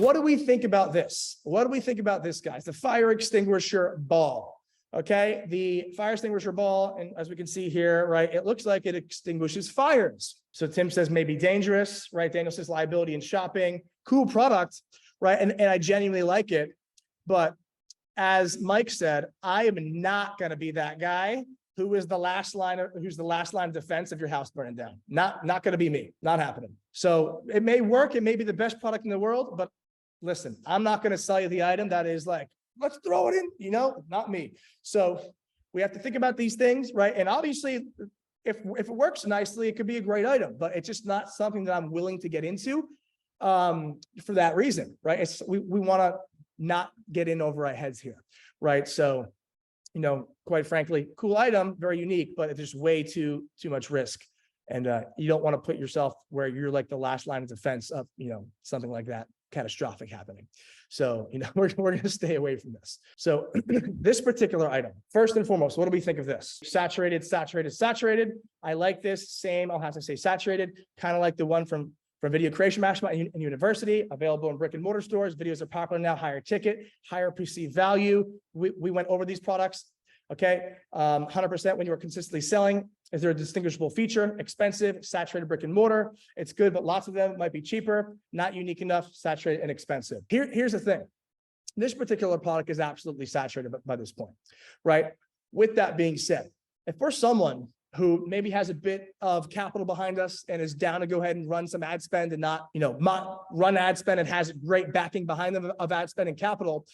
what do we think about this? What do we think about this, guys? The fire extinguisher ball. Okay, the fire extinguisher ball, and as we can see here, right, it looks like it extinguishes fires. So Tim says maybe dangerous, right? Daniel says liability in shopping. Cool product, right? And I genuinely like it. But as Mike said, I am not going to be that guy who's the last line of defense of your house burning down. Not going to be me. Not happening. So it may work. It may be the best product in the world, but listen, I'm not going to sell you the item that is like, let's throw it in, you know, not me. So we have to think about these things, right? And obviously, if it works nicely, it could be a great item, but it's just not something that I'm willing to get into for that reason, right? We want to not get in over our heads here, right? So, you know, quite frankly, cool item, very unique, but there's way too much risk. And you don't want to put yourself where you're like the last line of defense of, you know, something like that catastrophic happening. So, you know, we're going to stay away from this. So this particular item, first and foremost, what do we think of this? Saturated, saturated, saturated. I like this. Same, I'll have to say saturated, kind of like the one from Video Creation Mastermind in university, available in brick and mortar stores. Videos are popular now, higher ticket, higher perceived value. We went over these products. Okay, 100% when you are consistently selling. Is there a distinguishable feature? Expensive, saturated brick and mortar. It's good, but lots of them might be cheaper, not unique enough, saturated and expensive. Here's the thing. This particular product is absolutely saturated by this point, right? With that being said, if we're someone who maybe has a bit of capital behind us and is down to go ahead and run some ad spend and not, you know, run ad spend and has great backing behind them of ad spend and capital,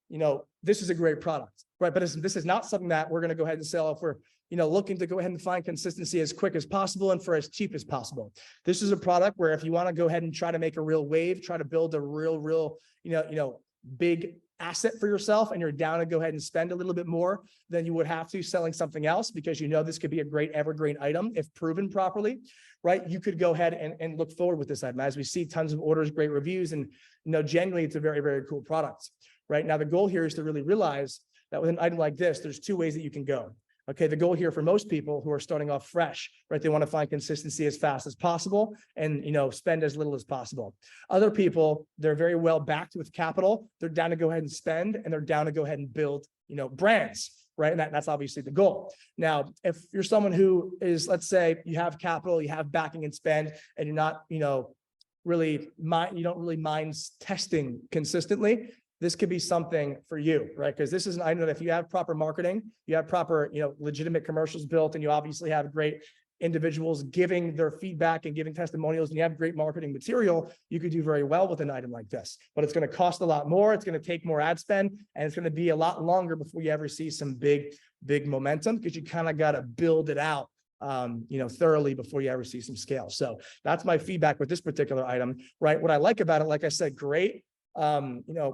you know, this is a great product, right? But this is not something that we're going to go ahead and sell if we're, you know, looking to go ahead and find consistency as quick as possible and for as cheap as possible. This is a product where if you want to go ahead and try to make a real wave, try to build a real, big asset for yourself, and you're down to go ahead and spend a little bit more than you would have to selling something else, because you know this could be a great evergreen item if proven properly, right? You could go ahead and look forward with this item. As we see tons of orders, great reviews, and you know, genuinely it's a very, very cool product, right? Now the goal here is to really realize that with an item like this, there's two ways that you can go. Okay, the goal here for most people who are starting off fresh, right? They want to find consistency as fast as possible and, you know, spend as little as possible. Other people, they're very well backed with capital. They're down to go ahead and spend, and they're down to go ahead and build, you know, brands, right? And that's obviously the goal. Now, if you're someone who is, let's say you have capital, you have backing and spend, and you're not, you know, you don't really mind testing consistently, this could be something for you, right? Because this is an item that if you have proper marketing, you have proper, you know, legitimate commercials built, and you obviously have great individuals giving their feedback and giving testimonials, and you have great marketing material, you could do very well with an item like this. But it's going to cost a lot more. It's going to take more ad spend, and it's going to be a lot longer before you ever see some big momentum, because you kind of got to build it out thoroughly before you ever see some scale. So that's my feedback with this particular item, right? What I like about it, like I said, great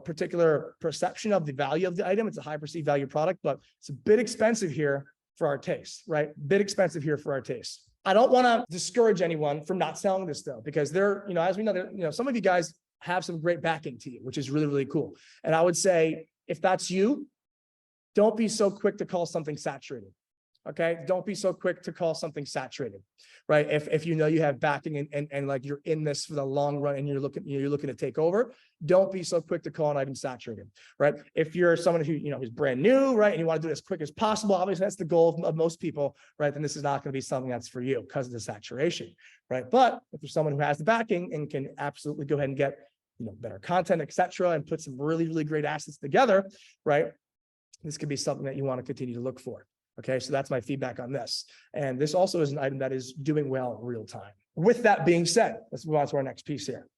particular perception of the value of the item. It's a high perceived value product, but it's a bit expensive here for our taste, right? Bit expensive here for our taste. I don't want to discourage anyone from not selling this though, because they're, you know, as we know, you know, some of you guys have some great backing to you, which is really, really cool. And I would say, if that's you, don't be so quick to call something saturated. Okay. Don't be so quick to call something saturated, right? If you know you have backing and like you're in this for the long run and you're looking to take over, don't be so quick to call an item saturated, right? If you're someone who, you know, is brand new, right, and you want to do it as quick as possible, obviously that's the goal of most people, right? Then this is not going to be something that's for you because of the saturation, right? But if you're someone who has the backing and can absolutely go ahead and get, you know, better content, etc., and put some really, really great assets together, right? This could be something that you want to continue to look for. Okay, so that's my feedback on this. And this also is an item that is doing well in real time. With that being said, let's move on to our next piece here.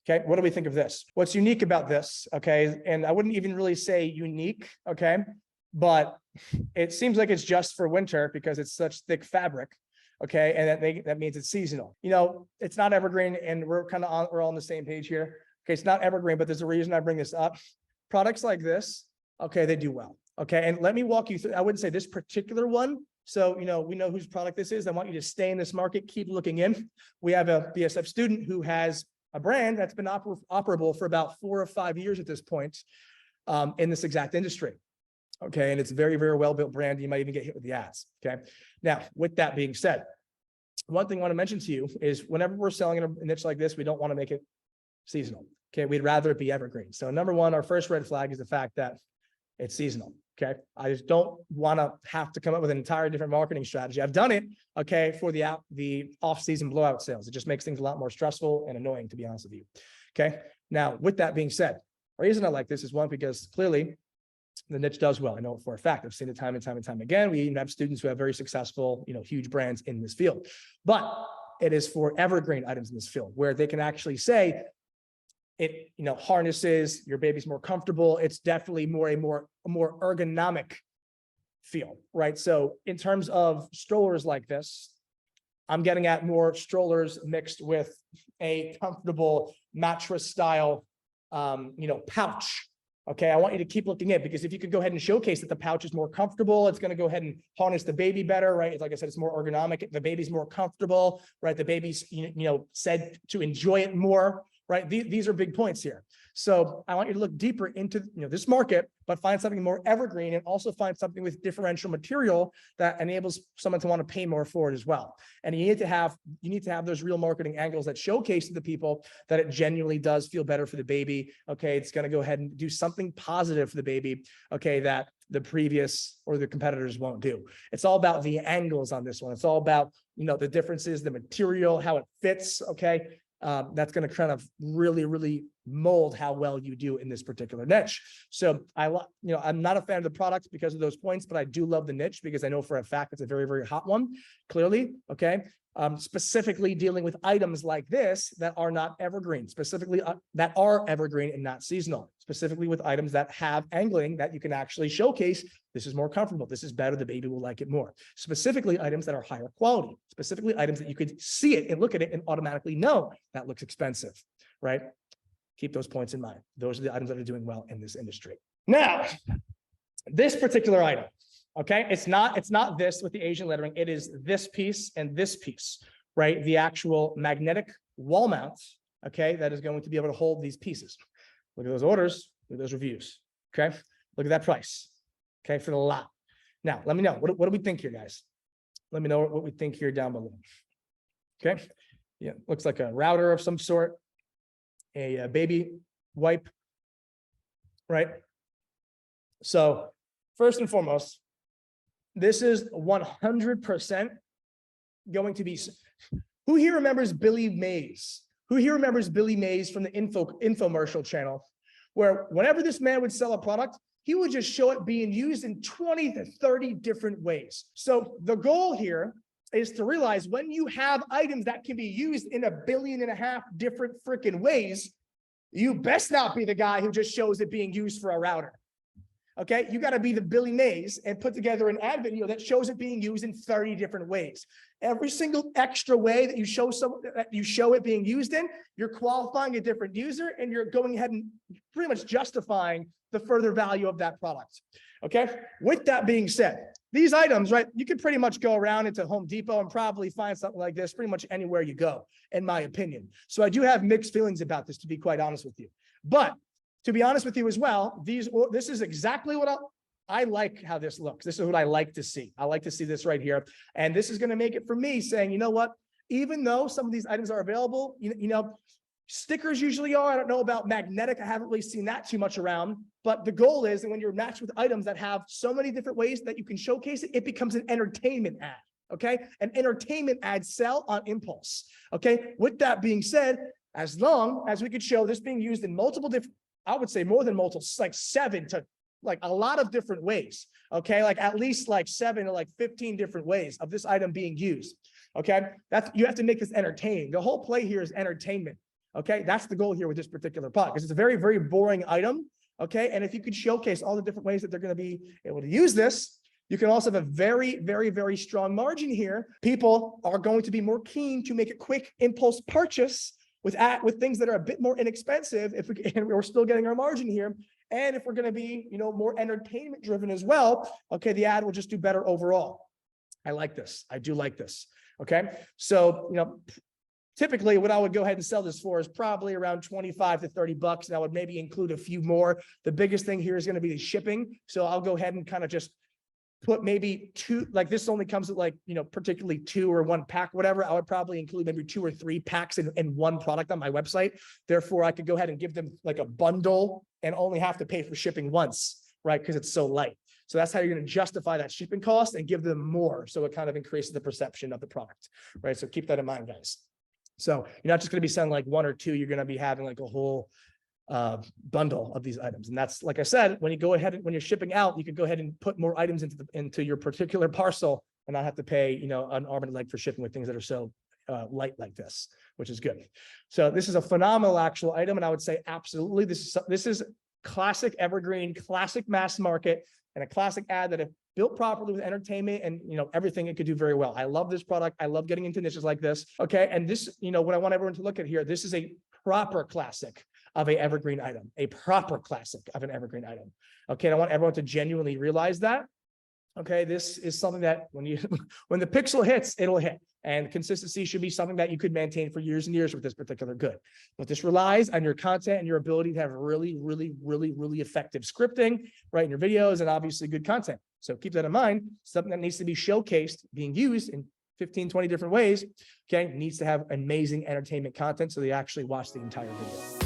Okay, what do we think of this? What's unique about this? Okay, and I wouldn't even really say unique, okay, but it seems like it's just for winter because it's such thick fabric. Okay, and that means it's seasonal. You know, it's not evergreen, and we're all on the same page here. Okay, it's not evergreen, but there's a reason I bring this up. Products like this, okay, they do well. Okay, and let me walk you through. I wouldn't say this particular one. So, you know, we know whose product this is. I want you to stay in this market, keep looking in. We have a BSF student who has a brand that's been operable for about 4 or 5 years at this point in this exact industry. Okay, and it's a very, very well-built brand. You might even get hit with the ads. Okay, now with that being said, one thing I want to mention to you is whenever we're selling in a niche like this, we don't want to make it seasonal. Okay, we'd rather it be evergreen. So number one, our first red flag is the fact that it's seasonal. Okay, I just don't want to have to come up with an entire different marketing strategy. I've done it, okay, for the off-season blowout sales. It just makes things a lot more stressful and annoying, to be honest with you. Okay, now with that being said, the reason I like this is one, because clearly the niche does well. I know it for a fact. I've seen it time and time and time again. We even have students who have very successful, huge brands in this field. But it is for evergreen items in this field where they can actually say, it harnesses, your baby's more comfortable. It's definitely a more ergonomic feel, right? So in terms of strollers like this, I'm getting at more strollers mixed with a comfortable mattress style, pouch. Okay, I want you to keep looking at it, because if you could go ahead and showcase that the pouch is more comfortable, it's going to go ahead and harness the baby better, right? It's like I said, it's more ergonomic. The baby's more comfortable, right? The baby's, said to enjoy it more, right? These are big points here. So I want you to look deeper into this market, but find something more evergreen, and also find something with differential material that enables someone to want to pay more for it as well. And you need to have those real marketing angles that showcase to the people that it genuinely does feel better for the baby. Okay, it's going to go ahead and do something positive for the baby. Okay, that the previous or the competitors won't do. It's all about the angles on this one. It's all about the differences, the material, how it fits. Okay. That's going to kind of really, really mold how well you do in this particular niche. So I'm not a fan of the product because of those points, but I do love the niche because I know for a fact it's a very, very hot one, clearly. Okay. Specifically dealing with items like this that are not evergreen, specifically that are evergreen and not seasonal, specifically with items that have angling that you can actually showcase. This is more comfortable. This is better. The baby will like it more. Specifically items that are higher quality, specifically items that you could see it and look at it and automatically know that looks expensive, right? Keep those points in mind. Those are the items that are doing well in this industry. Now, this particular item, okay, it's not this with the Asian lettering. It is this piece and this piece, right? The actual magnetic wall mount, okay, that is going to be able to hold these pieces. Look at those orders, look at those reviews, okay? Look at that price, okay, for the lot. Now, let me know, what do we think here, guys? Let me know what we think here down below, okay? Yeah, looks like a router of some sort, a baby wipe, right? So first and foremost, this is 100% going to be, who here remembers Billy Mays? Who here remembers Billy Mays from the infomercial channel, where whenever this man would sell a product, he would just show it being used in 20 to 30 different ways. So the goal here is to realize when you have items that can be used in 1.5 billion different freaking ways, you best not be the guy who just shows it being used for a router. Okay, you got to be the Billy Mays and put together an ad video that shows it being used in 30 different ways. Every single extra way that you show it being used in, you're qualifying a different user, and you're going ahead and pretty much justifying the further value of that product. Okay, with that being said, these items, right, you could pretty much go around into Home Depot and probably find something like this pretty much anywhere you go, in my opinion. So I do have mixed feelings about this, to be quite honest with you. But to be honest with you as well, this is exactly what I like how this looks. This is what I like to see. I like to see this right here. And this is going to make it for me saying, you know what, even though some of these items are available, stickers usually are. I don't know about magnetic. I haven't really seen that too much around. But the goal is that when you're matched with items that have so many different ways that you can showcase it, it becomes an entertainment ad. Okay. An entertainment ad sell on impulse. Okay. With that being said, as long as we could show this being used in multiple different, I would say more than multiple, like 7 to like a lot of different ways. Okay. Like at least like 7 to like 15 different ways of this item being used. Okay. You have to make this entertaining. The whole play here is entertainment. Okay. That's the goal here with this particular product, because it's a very, very boring item. Okay. And if you could showcase all the different ways that they're going to be able to use this, you can also have a very, very, very strong margin here. People are going to be more keen to make a quick impulse purchase with things that are a bit more inexpensive, and we're still getting our margin here. And if we're going to be, more entertainment driven as well, okay, the ad will just do better overall. I like this. I do like this. Okay. So, typically what I would go ahead and sell this for is probably around 25 to 30 bucks. And I would maybe include a few more. The biggest thing here is going to be the shipping. So I'll go ahead and kind of just put maybe two, like this only comes with like, particularly 2 or 1 pack, whatever. I would probably include maybe 2 or 3 packs in one product on my website. Therefore, I could go ahead and give them like a bundle and only have to pay for shipping once, right? Because it's so light. So that's how you're going to justify that shipping cost and give them more. So it kind of increases the perception of the product, right? So keep that in mind, guys. So you're not just going to be selling like 1 or 2, you're going to be having like a whole bundle of these items. And that's, like I said, when you go ahead, when you're shipping out, you can go ahead and put more items into your particular parcel and not have to pay, an arm and a leg for shipping with things that are so light like this, which is good. So this is a phenomenal actual item. And I would say, absolutely, this is classic evergreen, classic mass market, and a classic ad that if built properly with entertainment and everything, it could do very well. I love this product. I love getting into niches like this. Okay. And this, what I want everyone to look at here, this is a proper classic of an evergreen item, a proper classic of an evergreen item. Okay. And I want everyone to genuinely realize that. Okay. This is something that when the pixel hits, it'll hit. And consistency should be something that you could maintain for years and years with this particular good. But this relies on your content and your ability to have really, really, really, really effective scripting, right, in your videos, and obviously good content. So keep that in mind. Something that needs to be showcased, being used in 15, 20 different ways, okay, needs to have amazing entertainment content so they actually watch the entire video.